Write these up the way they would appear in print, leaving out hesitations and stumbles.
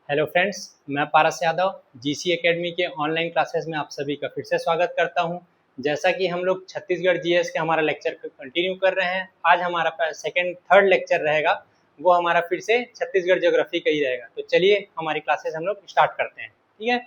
Hello friends, मैं पारस Yadav GC academy के online classes में आप सभी का फिर से स्वागत करता हूं। जैसा कि हम लोग छत्तीसगढ़ जीएस के हमारा लेक्चर कंटिन्यू कर रहे हैं, आज हमारा सेकंड थर्ड लेक्चर रहेगा, वो हमारा फिर से छत्तीसगढ़ ज्योग्राफी का ही रहेगा। तो चलिए हमारी क्लासेस हम लोग स्टार्ट करते हैं, ठीक है।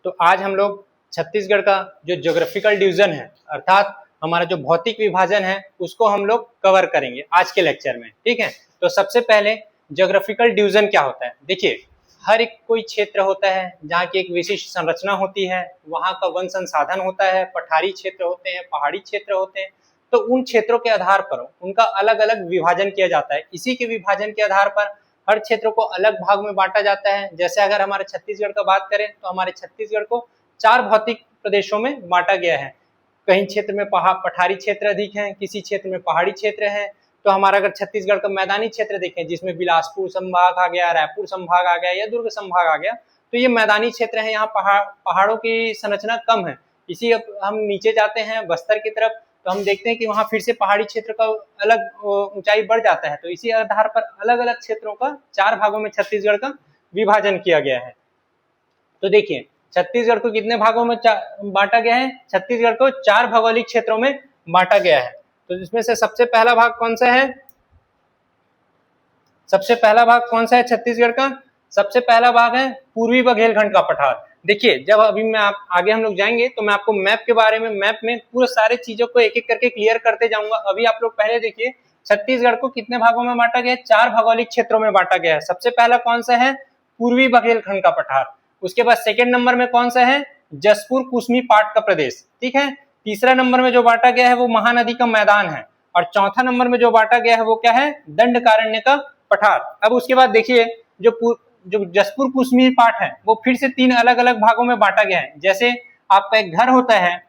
तो आज हम लोग छत्तीसगढ़ का जो ज्योग्राफिकल डिवीजन है, अर्थात हमारा जो भौतिक विभाजन है, उसको हम लोग कवर करेंगे आज के लेक्चर में, ठीक है। तो सबसे पहले ज्योग्राफिकल डिवीजन क्या होता है। देखिए, हर एक कोई क्षेत्र होता है जहाँ की एक विशिष्ट संरचना होती है, वहाँ का वन संसाधन होता है, पठारी क्षेत्र होते हैं, पहाड़ी क्षेत्र होते हैं। तो उन क्षेत्रों के आधार पर उनका अलग अलग विभाजन किया जाता है। इसी के विभाजन के आधार पर हर क्षेत्र को अलग भाग में बांटा जाता है। जैसे अगर हमारे छत्तीसगढ़ का बात करें तो हमारे छत्तीसगढ़ को 4 भौतिक प्रदेशों में बांटा गया है। कहीं क्षेत्र में पठारी क्षेत्र अधिक है, किसी क्षेत्र में पहाड़ी क्षेत्र है। तो हमारा अगर छत्तीसगढ़ का मैदानी क्षेत्र देखें, जिसमें बिलासपुर संभाग आ गया, रायपुर संभाग आ गया या दुर्ग संभाग आ गया, तो ये मैदानी क्षेत्र है। यहाँ पहाड़ों की संरचना कम है। इसी हम नीचे जाते हैं बस्तर की तरफ, तो हम देखते हैं कि वहाँ फिर से पहाड़ी क्षेत्र का अलग ऊंचाई बढ़ जाता है। तो इसी आधार पर अलग अलग क्षेत्रों का 4 भागों में छत्तीसगढ़ का विभाजन किया गया है। तो देखिए, छत्तीसगढ़ को कितने भागों में बांटा गया है। छत्तीसगढ़ को 4 भौगोलिक क्षेत्रों में बांटा गया है। तो इसमें से सबसे पहला भाग कौन सा है? सबसे पहला भाग कौन सा है छत्तीसगढ़ का? सबसे पहला भाग है पूर्वी बघेलखंड का पठार। देखिए, जब अभी मैं आगे हम लोग जाएंगे तो मैं आपको मैप के बारे में, मैप में पूरे सारे चीजों को एक एक करके क्लियर करते जाऊंगा। अभी आप लोग पहले देखिए, छत्तीसगढ़ को कितने भागों में बांटा गया है? 4 भौगोलिक क्षेत्रों में बांटा गया है। सबसे पहला कौन सा है? पूर्वी बघेलखंड का पठार। उसके बाद सेकेंड नंबर में कौन सा है? जसपुर कुसमी पाट का प्रदेश, ठीक है। तीसरा नंबर में जो बांटा गया है वो महानदी का मैदान है। और चौथा नंबर में जो बांटा गया है वो क्या है? दंडकारण्य का पठार। अब उसके बाद देखिए, जो जसपुर कुसमी पाट है वो फिर से 3 अलग अलग भागों में बांटा गया है। जैसे आपका एक घर होता है,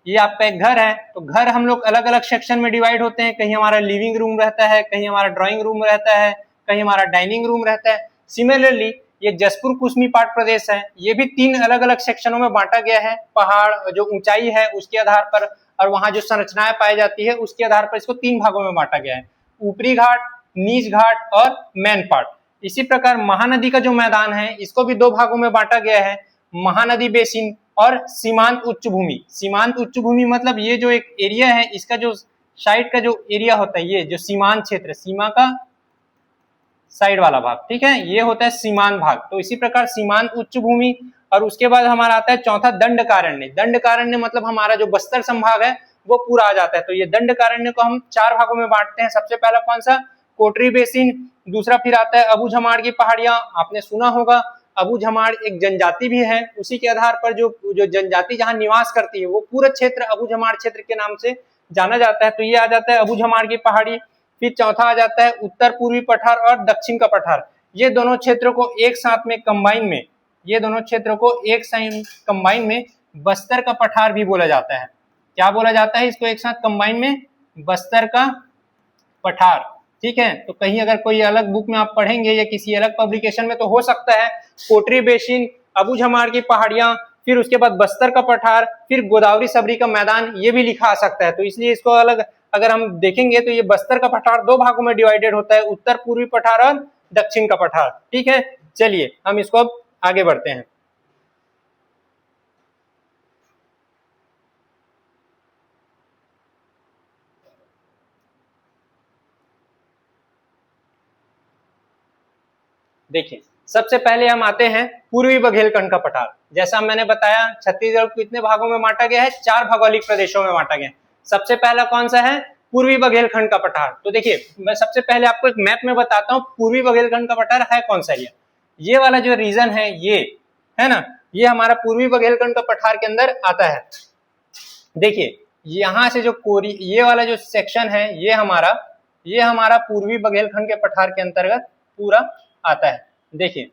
ये आपका एक घर है, तो घर हम लोग अलग अलग सेक्शन में डिवाइड होते हैं। कहीं हमारा लिविंग रूम रहता है, कहीं हमारा ड्राइंग रूम रहता है, कहीं हमारा डाइनिंग रूम रहता है। सिमिलरली ये जसपुर कुसमी पाट प्रदेश है, ये भी 3 अलग अलग सेक्शनों में बांटा गया है। पहाड़ जो ऊंचाई है उसके आधार पर और वहां जो संरचनाएं पाई जाती है उसके आधार पर इसको 3 भागों में बांटा गया है, ऊपरी घाट, नीच घाट और मैन पाट। इसी प्रकार महानदी का जो मैदान है इसको भी 2 भागों में बांटा गया है, महानदी बेसिन और सीमांत उच्च भूमि। सीमांत उच्च भूमि मतलब ये जो एक एरिया है, इसका जो साइड का जो एरिया होता है, ये जो सीमांत क्षेत्र, सीमा का साइड वाला भाग, ठीक है, ये होता है सीमांत भाग। तो इसी प्रकार सीमांत उच्च भूमि। और उसके बाद हमारा आता है चौथा दंडकारण्य। दंडकारण्य मतलब हमारा जो बस्तर संभाग है वो पूरा आ जाता है। तो ये दंडकारण्य को हम 4 भागों में बांटते हैं। सबसे पहला कौन सा? कोटरी बेसिन। दूसरा फिर आता है अबू झमाड़ की पहाड़ियां, आपने सुना होगा। अबू झमाड़ एक जनजाति भी है, उसी के आधार पर जो जनजाति जहां निवास करती है वो पूरा क्षेत्र अबू झमाड़ क्षेत्र के नाम से जाना जाता है। तो ये आ जाता है अबू झमाड़ की पहाड़ी। फिर चौथा आ जाता है उत्तर पूर्वी पठार और दक्षिण का पठार। ये दोनों क्षेत्रों को एक साथ में कंबाइन में, ये दोनों क्षेत्रों को एक साथ कंबाइन में बस्तर का पठार भी बोला जाता है। क्या बोला जाता है इसको एक साथ कंबाइन में? बस्तर का पठार, ठीक है। तो कहीं अगर कोई अलग बुक में आप पढ़ेंगे या किसी अलग पब्लिकेशन में तो हो सकता है कोटरी बेसिन, अबू झमाड़ की पहाड़ियां, फिर उसके बाद बस्तर का पठार, फिर गोदावरी सबरी का मैदान, ये भी लिखा आ सकता है। तो इसलिए इसको अलग अगर हम देखेंगे तो ये बस्तर का पठार 2 भागों में डिवाइडेड होता है, उत्तर पूर्वी पठार और दक्षिण का पठार, ठीक है। चलिए हम इसको अब आगे बढ़ते हैं। देखिए, सबसे पहले हम आते हैं पूर्वी बघेलखंड का पठार। जैसा मैंने बताया छत्तीसगढ़ को कितने भागों में बांटा गया है? 4 भौगोलिक प्रदेशों में बांटा गया है। सबसे पहला कौन सा है? पूर्वी बघेलखंड का पठार। तो देखिए, मैं सबसे पहले आपको एक मैप में बताता हूँ पूर्वी बघेलखंड का पठार है कौन सा एरिया। ये वाला जो रीजन है, ये है ना, ये हमारा पूर्वी बघेलखंड का पठार के अंदर आता है। देखिए, यहाँ से जो ये वाला जो सेक्शन है ये हमारा पूर्वी बघेलखंड के पठार के अंतर्गत पूरा आता है। देखिए,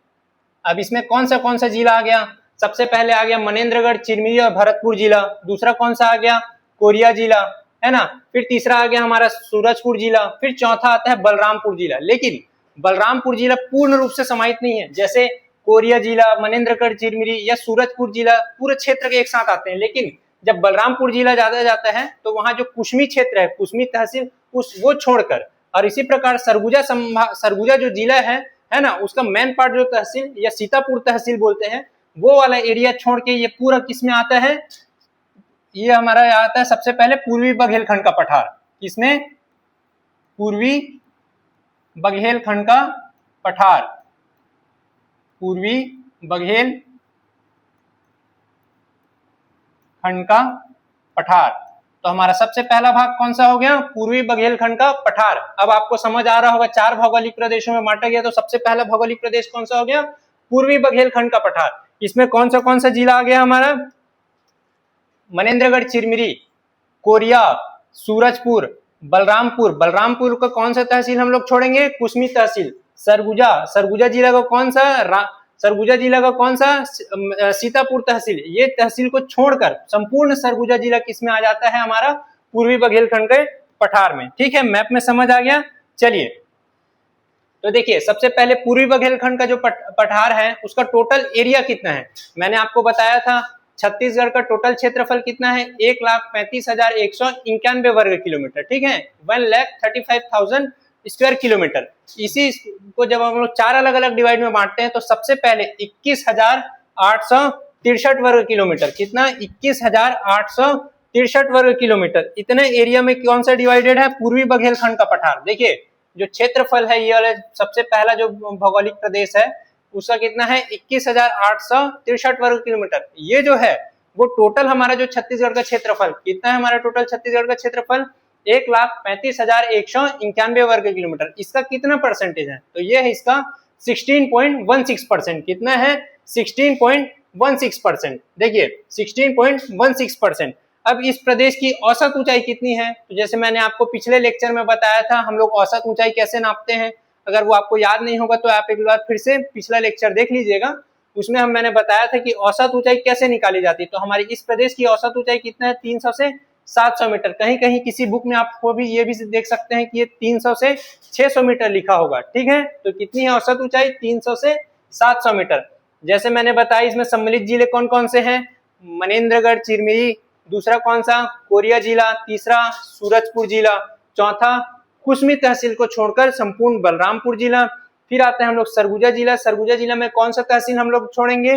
अब इसमें कौन सा जिला आ गया? सबसे पहले आ गया मनेन्द्रगढ़, चिरमिरी और भरतपुर जिला। दूसरा कौन सा आ गया? कोरिया जिला, है ना। फिर तीसरा आ गया हमारा सूरजपुर जिला। फिर चौथा आता है बलरामपुर जिला। लेकिन बलरामपुर जिला पूर्ण रूप से समाहित नहीं है। जैसे कोरिया जिला, मनेन्द्रगढ़, चिरमिरी या सूरजपुर जिला पूरे क्षेत्र के एक साथ आते हैं। लेकिन जब बलरामपुर जिला ज्यादा जाता है तो वहां जो कुसमी क्षेत्र है, कुसमी तहसील, वो छोड़कर और इसी प्रकार सरगुजा जो जिला है ना, उसका मेन पार्ट जो तहसील या सीतापुर तहसील बोलते हैं, वो वाला एरिया छोड़ के ये पूरा किस में आता है, ये हमारा आता है सबसे पहले पूर्वी बघेलखंड का पठार। इसमें पूर्वी बघेलखंड का पठार, पूर्वी बघेलखंड का पठार। तो हमारा सबसे पहला भाग कौन सा हो गया, पूर्वी बघेलखंड का पठार। अब आपको समझ आ रहा होगा 4 भौगोलिक प्रदेशों में बांटा गया, तो सबसे पहला भौगोलिक प्रदेश कौन सा हो गया, पूर्वी बघेलखंड का पठार। इसमें कौन सा जिला आ गया हमारा, मनेन्द्रगढ़, चिरमिरी, कोरिया, सूरजपुर, बलरामपुर। बलरामपुर का कौन सा तहसील हम लोग छोड़ेंगे, कुसमी तहसील। सरगुजा जिला का कौन सा, सरगुजा जिला का कौन सा, सीतापुर तहसील। ये तहसील को छोड़कर संपूर्ण सरगुजा जिला किस में आ जाता है, हमारा पूर्वी बघेलखंड के पठार में। ठीक है, मैप में समझ आ गया। चलिए तो देखिए, सबसे पहले पूर्वी बघेलखंड का जो पठार है उसका टोटल एरिया कितना है, मैंने आपको बताया था। छत्तीसगढ़ का टोटल क्षेत्रफल कितना है, 1,35,191 वर्ग किलोमीटर। ठीक है, 1,35,000 स्क्वायर किलोमीटर। इसी को जब हम लोग 4 अलग अलग डिवाइड में बांटते हैं तो सबसे पहले 21,863 वर्ग किलोमीटर, कितना, 21,863 वर्ग किलोमीटर। इतने एरिया में कौन सा डिवाइडेड है, पूर्वी बघेलखंड का पठार। देखिए जो क्षेत्रफल है, ये वाला सबसे पहला जो भौगोलिक प्रदेश है उसका कितना है, 21,863 वर्ग किलोमीटर। ये जो है वो टोटल हमारा जो छत्तीसगढ़ का क्षेत्रफल कितना है, हमारा टोटल छत्तीसगढ़ का क्षेत्रफल 1,35,191 वर्ग किलोमीटर। इसका कितना परसेंटेज है, तो ये है इसका 16.16%। कितना है, 16.16%। देखिए 16.16%। अब इस प्रदेश की औसत ऊंचाई कितनी है, तो जैसे मैंने आपको पिछले लेक्चर में बताया था हम लोग औसत ऊंचाई कैसे नापते हैं। अगर वो आपको याद नहीं होगा तो आप एक बार फिर से पिछला लेक्चर देख लीजिएगा, उसमें मैंने बताया था कि औसत ऊंचाई कैसे निकाली जाती है। तो हमारी इस प्रदेश की औसत ऊंचाई कितना है, 300 से 700 मीटर। कहीं कहीं किसी बुक में आपको भी ये भी देख सकते हैं कि ये 300 से 600 मीटर लिखा होगा। ठीक है, तो कितनी है औसत ऊंचाई, 300 से 700 मीटर। जैसे मैंने बताया इसमें सम्मिलित जिले कौन कौन से हैं, मनेन्द्रगढ़, चिरमिरी, दूसरा कौन सा, कोरिया जिला, तीसरा सूरजपुर जिला, चौथा कुसमी तहसील को छोड़कर संपूर्ण बलरामपुर जिला। फिर आते हैं हम लोग सरगुजा जिला। सरगुजा जिला में कौन सा तहसील हम लोग छोड़ेंगे,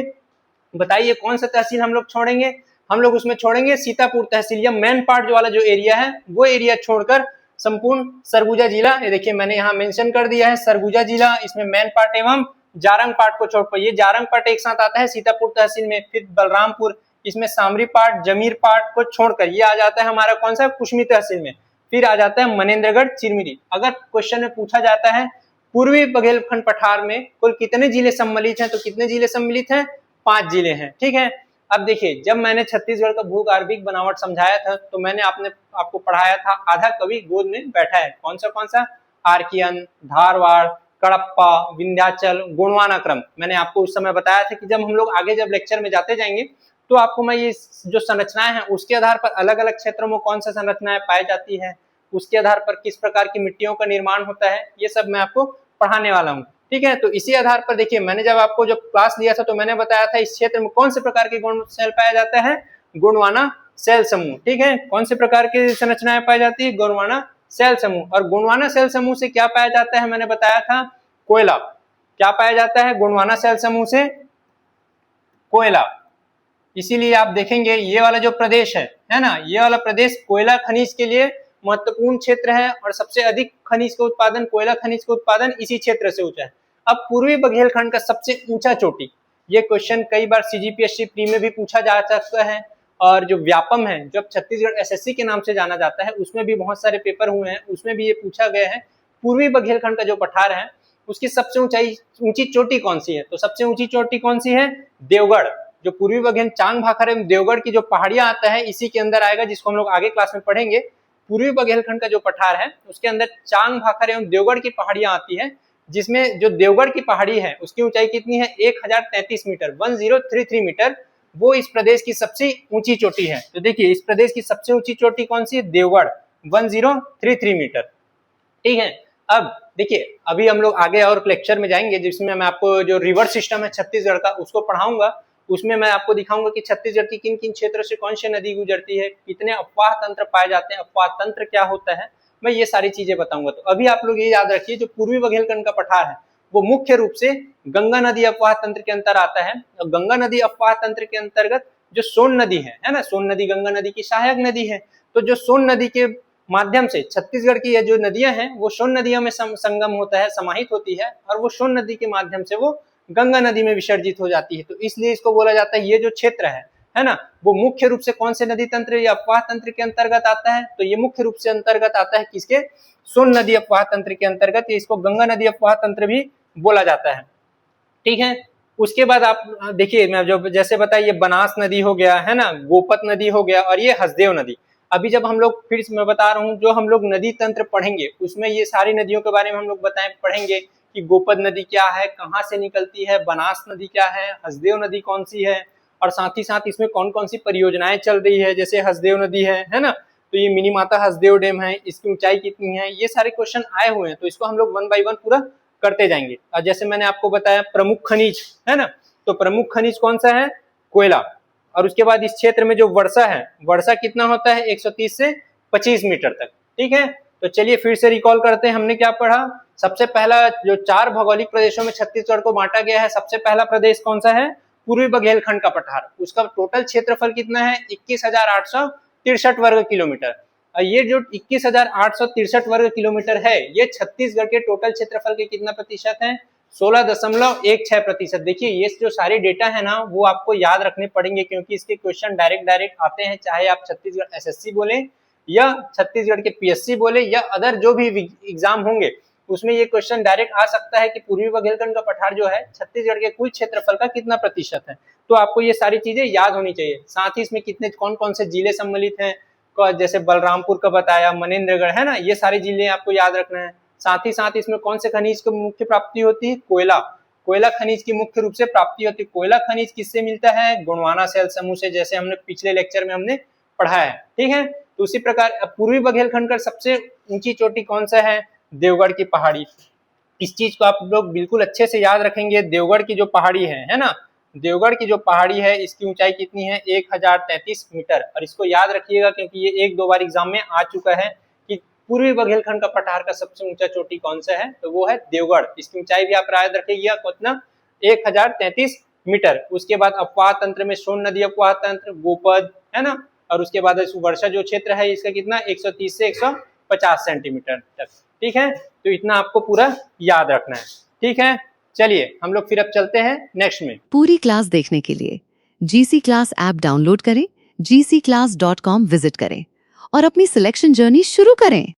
बताइए कौन सा तहसील हम लोग छोड़ेंगे, हम लोग उसमें छोड़ेंगे सीतापुर तहसील, या मेन पार्ट जो वाला जो एरिया है वो एरिया छोड़कर संपूर्ण सरगुजा जिला। ये देखिए मैंने यहाँ मेंशन कर दिया है सरगुजा जिला, इसमें मेन पार्ट एवं जारंग पार्ट को छोड़, ये जारंग पार्ट एक साथ आता है सीतापुर तहसील में। फिर बलरामपुर, इसमें सामरी पार्ट, जमीर पार्ट को छोड़कर ये आ जाता है हमारा कौन सा, कुसमी तहसील में। फिर आ जाता है मनेन्द्रगढ़, चिरमिरी। अगर क्वेश्चन में पूछा जाता है पूर्वी बघेलखंड पठार में कुल कितने जिले सम्मिलित हैं, तो कितने जिले सम्मिलित हैं, 5 जिले हैं। ठीक है, अब देखिए जब मैंने छत्तीसगढ़ का भूगर्भिक बनावट समझाया था तो मैंने आपको पढ़ाया था आधा कवि गोद में बैठा है। कौन सा, आर्कियन, धारवाड़, कड़प्पा, विंध्याचल, गोंडवाना क्रम। मैंने आपको उस समय बताया था कि जब हम लोग आगे जब लेक्चर में जाते जाएंगे तो आपको मैं ये जो संरचनाएं हैं उसके आधार पर अलग अलग क्षेत्रों में कौन सा संरचनाएं पाई जाती है, उसके आधार पर किस प्रकार की मिट्टियों का निर्माण होता है, ये सब मैं आपको पढ़ाने वाला हूँ। ठीक है, तो इसी आधार पर देखिए मैंने जब आपको जब क्लास लिया था तो मैंने बताया था इस क्षेत्र में कौन से प्रकार के गौण सेल पाया जाता है, गोंडवाना सेल समूह। ठीक है, कौन से प्रकार की संरचनाएं पाई जाती है, गोंडवाना सेल समूह। और गोंडवाना सेल समूह से क्या पाया जाता है, मैंने बताया था कोयला। क्या पाया जाता है गोंडवाना सेल समूह से, कोयला। इसीलिए आप देखेंगे ये वाला जो प्रदेश है ना, ये वाला प्रदेश कोयला खनिज के लिए महत्वपूर्ण क्षेत्र है और सबसे अधिक खनिज का उत्पादन, कोयला खनिज का उत्पादन इसी क्षेत्र से होता है। अब पूर्वी बघेलखंड का सबसे ऊंचा चोटी, ये क्वेश्चन कई बार सीजीपीएससी प्री में भी पूछा जा सकता है, और जो व्यापम है जो छत्तीसगढ़ एसएससी के नाम से जाना जाता है उसमें भी बहुत सारे पेपर हुए हैं, उसमें भी ये पूछा गया है पूर्वी बघेलखंड का जो पठार है उसकी सबसे ऊंची चोटी कौन सी है, तो सबसे ऊंची चोटी कौन सी है, देवगढ़। जो पूर्वी बघेल चांग भाखर एवं देवगढ़ की जो पहाड़ियां आता है इसी के अंदर आएगा, जिसको हम लोग आगे क्लास में पढ़ेंगे। पूर्वी बघेलखंड का जो पठार है उसके अंदर चांग भाखर एवं देवगढ़ की पहाड़ियां आती है, जिसमें जो देवगढ़ की पहाड़ी है उसकी ऊंचाई कितनी है, 1033 मीटर, 1033 मीटर। वो इस प्रदेश की सबसे ऊंची चोटी है। तो देखिए इस प्रदेश की सबसे ऊंची चोटी कौन सी है, देवगढ़, 1033 मीटर। ठीक है, अब देखिए अभी हम लोग आगे और लेक्चर में जाएंगे जिसमें मैं आपको जो रिवर सिस्टम है छत्तीसगढ़ का उसको पढ़ाऊंगा। उसमें मैं आपको दिखाऊंगा कि छत्तीसगढ़ की किन किन क्षेत्रों से कौन सी नदी गुजरती है, कितने अपवाह तंत्र पाए जाते हैं, अपवाह तंत्र क्या होता है, मैं ये सारी चीजें बताऊंगा। तो अभी आप लोग ये याद रखिए, जो पूर्वी बघेलखंड का पठार है वो मुख्य रूप से गंगा नदी अपवाह तंत्र के अंतर आता है। और गंगा नदी अपवाह तंत्र के अंतर्गत जो सोन नदी है ना, सोन नदी गंगा नदी की सहायक नदी है। तो जो सोन नदी के माध्यम से छत्तीसगढ़ की ये जो नदियां हैं वो सोन नदियों में संगम होता है, समाहित होती है, और वो सोन नदी के माध्यम से वो गंगा नदी में विसर्जित हो जाती है। तो इसलिए इसको बोला जाता है, ये जो क्षेत्र है ना, वो मुख्य रूप से कौन से नदी तंत्र या अपवाह तंत्र के अंतर्गत आता है? तो ये मुख्य रूप से अंतर्गत आता है किसके? सोन नदी अपवाह तंत्र के अंतर्गत। इसको गंगा नदी अपवाह तंत्र भी बोला जाता है, ठीक है। उसके बाद आप देखिए, मैं जो जैसे बताइए, बनास नदी हो गया है ना, गोपत नदी हो गया, और ये हसदेव नदी। अभी जब हम लोग, फिर मैं बता रहा हूँ, जो हम लोग नदी तंत्र पढ़ेंगे उसमें ये सारी नदियों के बारे में हम लोग पढ़ेंगे कि गोपद नदी क्या है, कहाँ से निकलती है, बनास नदी क्या है, हसदेव नदी कौन सी है, और साथ ही साथ इसमें कौन कौन सी परियोजनाएं चल रही है। जैसे हसदेव नदी है ना, तो ये मिनी माता हसदेव डैम है, इसकी ऊंचाई कितनी है, ये सारे क्वेश्चन आए हुए हैं। तो इसको हम लोग 1 बाय 1 पूरा करते जाएंगे। और जैसे मैंने आपको बताया प्रमुख खनिज है ना, तो प्रमुख खनिज कौन सा है? कोयला। और उसके बाद इस क्षेत्र में जो वर्षा है, वर्षा कितना होता है? 130 से 25 मीटर तक, ठीक है। तो चलिए फिर से रिकॉल करते हैं, हमने क्या पढ़ा। सबसे पहला जो 4 भौगोलिक प्रदेशों में छत्तीसगढ़ को बांटा गया है, सबसे पहला प्रदेश कौन सा है? पूर्वी बघेलखंड का पठार। उसका टोटल क्षेत्रफल कितना है? 21,863 वर्ग किलोमीटर। और ये जो 21,863 वर्ग किलोमीटर है, ये छत्तीसगढ़ के टोटल क्षेत्रफल के कितना प्रतिशत है? 16.16%। देखिए, ये जो सारे डेटा है ना, वो आपको याद रखने पड़ेंगे, क्योंकि इसके क्वेश्चन डायरेक्ट आते हैं, चाहे आप छत्तीसगढ़ एसएससी बोले या छत्तीसगढ़ के पीएससी बोले या अदर जो भी एग्जाम होंगे, उसमें ये क्वेश्चन डायरेक्ट आ सकता है कि पूर्वी बघेलखंड का पठार जो है छत्तीसगढ़ के कुल क्षेत्रफल का कितना प्रतिशत है। तो आपको ये सारी चीजें याद होनी चाहिए। साथ ही इसमें कितने कौन कौन से जिले सम्मिलित हैं, जैसे बलरामपुर का बताया, मनेन्द्रगढ़ है ना, ये सारे जिले आपको याद रखना है। साथ ही साथ इसमें कौन से खनिज की मुख्य प्राप्ति होती है? कोयला। कोयला खनिज की मुख्य रूप से प्राप्ति होती है। कोयला खनिज किससे मिलता है? गोंडवाना सेल समूह से, जैसे हमने पिछले लेक्चर में हमने पढ़ा है, ठीक है। तो उसी प्रकार पूर्वी बघेलखंड का सबसे ऊंची चोटी कौन सा है? देवगढ़ की पहाड़ी। इस चीज को आप लोग बिल्कुल अच्छे से याद रखेंगे। देवगढ़ की जो पहाड़ी है ना, देवगढ़ की जो पहाड़ी है, इसकी ऊंचाई कितनी है? 1033 मीटर। और इसको याद रखिएगा, क्योंकि ये 1-2 बार एग्जाम में आ चुका है कि पूर्वी बघेलखंड का पठार का सबसे ऊंचा चोटी कौन सा है? तो वो है देवगढ़। इसकी ऊंचाई भी आप याद रखिएगा, कितना? 1033 मीटर। उसके बाद अपवाह तंत्र में सोन नदी अपवाह तंत्र, गोपद है ना, और उसके बाद वर्षा जो क्षेत्र है इसका कितना? 130 से 150 सेंटीमीटर तक, ठीक है। तो इतना आपको पूरा याद रखना है, ठीक है। चलिए हम लोग फिर अब चलते हैं नेक्स्ट में। पूरी क्लास देखने के लिए GC क्लास ऐप डाउनलोड करें, gcclass.com विजिट करें और अपनी सिलेक्शन जर्नी शुरू करें।